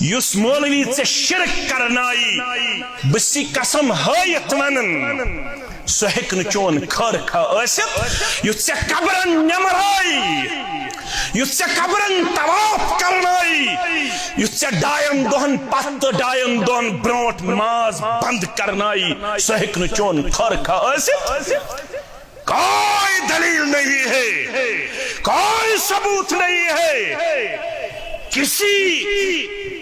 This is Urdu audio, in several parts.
یس مولوی ژے شرک کرنائی بسی قسم ہائت ونن سہ ہیکہ نہ چون خر ٲسِتھ یُتھ ژےٚ قبرن نمرائی یُتھ ژےٚ قبرن طواف کرنائی یُتھ ژےٚ ڈاین دۄہن پتہٕ تہٕ ڈاین دۄہن برونٛٹھ ماز بند کرنائی سہ ہیکہ نہ چون خر ٲسِتھ کوئی دلیل نہیں ہے کوئی ثبوت نہیں ہے کسی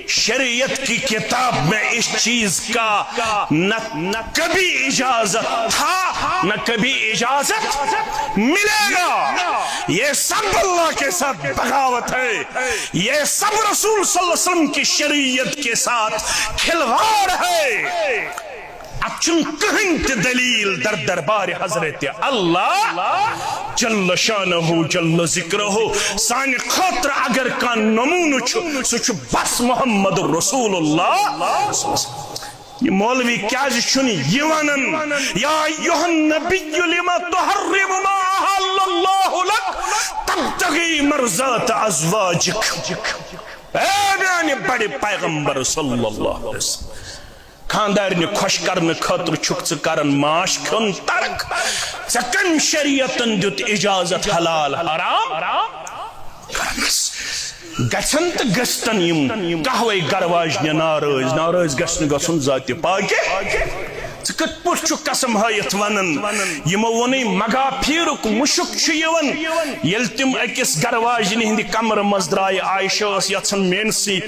شریعت کی کتاب میں اس چیز کا نہ کبھی اجازت تھا نہ کبھی اجازت ملے گا یہ سب اللہ کے ساتھ بغاوت ہے یہ سب رسول صلی اللہ علیہ وسلم کی شریعت کے ساتھ کھلواڑ ہے اب چن کہیں تی دلیل در دربار حضرت اللہ جل شانہ جل ذکرہ سانی خاطر اگر کان نمونہ سچ بس محمد رسول اللہ یہ مولوی کیا چھن یہ ونن یا ایھا النبی لما تحرم ما احل اللہ لک تبتغی مرضات ازواجک اے میانے بڑے پیغمبر صلی اللہ علیہ وسلم خاندارنہ خوش کرنے خاطر چھک ژٕ کران ماش کھیون ترک ژےٚ کٔمۍ شریعتن دیُت اجازت حلال حرام کرنس گژھن تہٕ گٔژھتن یم کہوے گرواجنہِ ناراض گژھِ نہٕ گژھُن ذاتِ پاکہِ ژٕ کِتھ پٲٹھۍ چھُکھ قسم ہٲیِتھ ونان یمو ووٚنُے مگا پھیرُک مُشُک چھُ یِوان ییٚلہِ تِم أکِس گرواجنہِ ہٕنٛدِ کمرٕ منٛز درٛایہِ عایشہ ٲس یژھان میٲنسٕے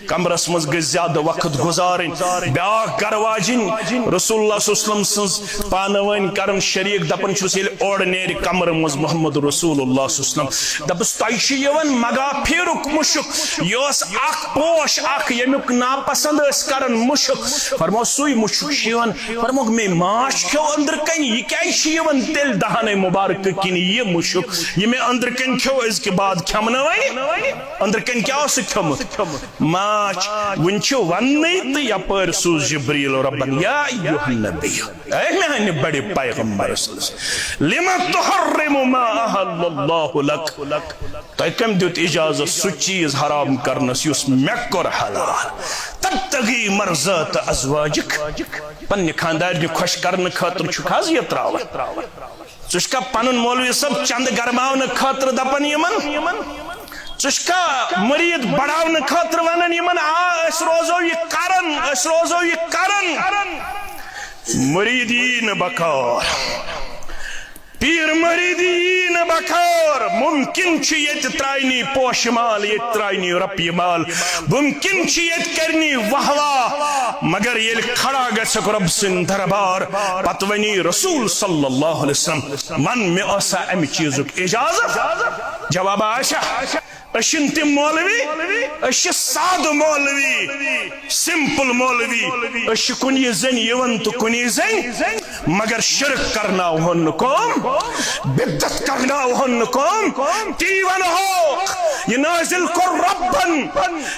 کمرس مز گژھِ زیادٕ وقت گزارٕنۍ بیاکھ گرواجِنۍ رسول اللہ صلی اللہ علیہ وسلم سٕنٛز پانہٕ ؤنۍ کران شریٖک دپان چھُس ییٚلہِ اورٕ نیرِ کمرٕ منٛز محمد رسول اللہ صلی اللہ علیہ وسلم دپس تۄہہِ چھُ یِوان مگا پھیرُک مُشُک یہِ اوس اکھ پوش اکھ ییٚمیُک ناپسند ٲسۍ کران مُشُک فرمو سُے مُشُک چھُ یِوان فرموکھ مے ماش کھیو أنٛدرٕ کَنہِ یہِ کیازِ چھُ یِوان تیٚلہِ دہنٕے مُبارکہٕ کِنہِ یہِ مُشُک یہِ مےٚ أنٛدرٕ کَنہِ کھیو أزکہِ بعد کھٮ۪مہٕ نہٕ وۄنۍ أنٛدرٕ کَنہِ کیاہ اوسُکھ کھیوٚمُت ون چھُ وننٕے تہٕ یپٲرۍ سوٗز جبریٖل ربن یا ایھا النبی اے میانہِ بڑِ پیغمبر لما تحرم ما احل اللہ لک تۄہہِ کٔمۍ دیُت اجازت سُہ چیٖز حرام کرنس یُس مےٚ کوٚر حلال تبتغی مرضات ازواجک پننہِ خاندارنہِ خۄش کرنہٕ خٲطرٕ چھُکھ حظ یہِ تراوان ژٕ چھُکھا پنُن مولوی صٲب چند گرماونہٕ خٲطرٕ دپان یِمن ژٕ چھُکھا مریٖد بڑاونہٕ خٲطرٕ ونان یِمن أسۍ روزو یہِ کران مریٖد یی نہٕ بکار پیر مریٖد یی نہٕ بکار ممکن چھُ ییٚتہِ ترٛاونی پوشہِ مال ییٚتہِ ترٛاونی رۄپیہِ مال ممکن چھُ ییٚتہِ کرنی واہ واہ مگر ییٚلہِ کھڑا گژھکھ رۄب سٕنٛدِ دربار پتہٕ ونی رسول صلی اللہ علیہ وسلم ون مےٚ ٲسا امہِ چیٖزُک اجازت جواب آسیا أسۍ چھِنہٕ تِم مولوی أسۍ چھِ سادٕ مولوی سمپل مولوی أسۍ چھِ کُنہِ زٔنۍ یِوان تہٕ کُنہِ زٔنۍ مگر شرک کرناوہون نہٕ کٲم بدعت کرناوہون نہٕ کٲم تی ونہوکھ یہِ نٲزِل کوٚر رۄبن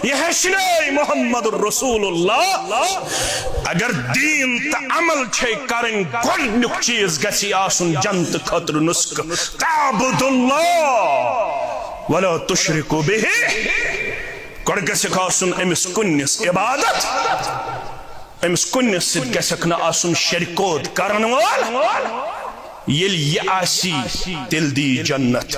یہِ ہیٚچھنٲے محمد رسول اللہ اگر دیٖن تہٕ عمل چھے کرٕنۍ گۄڈنیُک چیٖز گژھِ آسُن جنتہٕ خٲطرٕ نُسخہٕ تعبُدُ اللہ ولا تشرکو بہ گۄڈٕ گژھکھ آسُن أمِس کُنِس عبادت أمِس کُنِس سۭتۍ گژھکھ نہٕ آسُن شرکوت کرن وول ییٚلہِ یہِ آسی تیٚلہِ دی جنت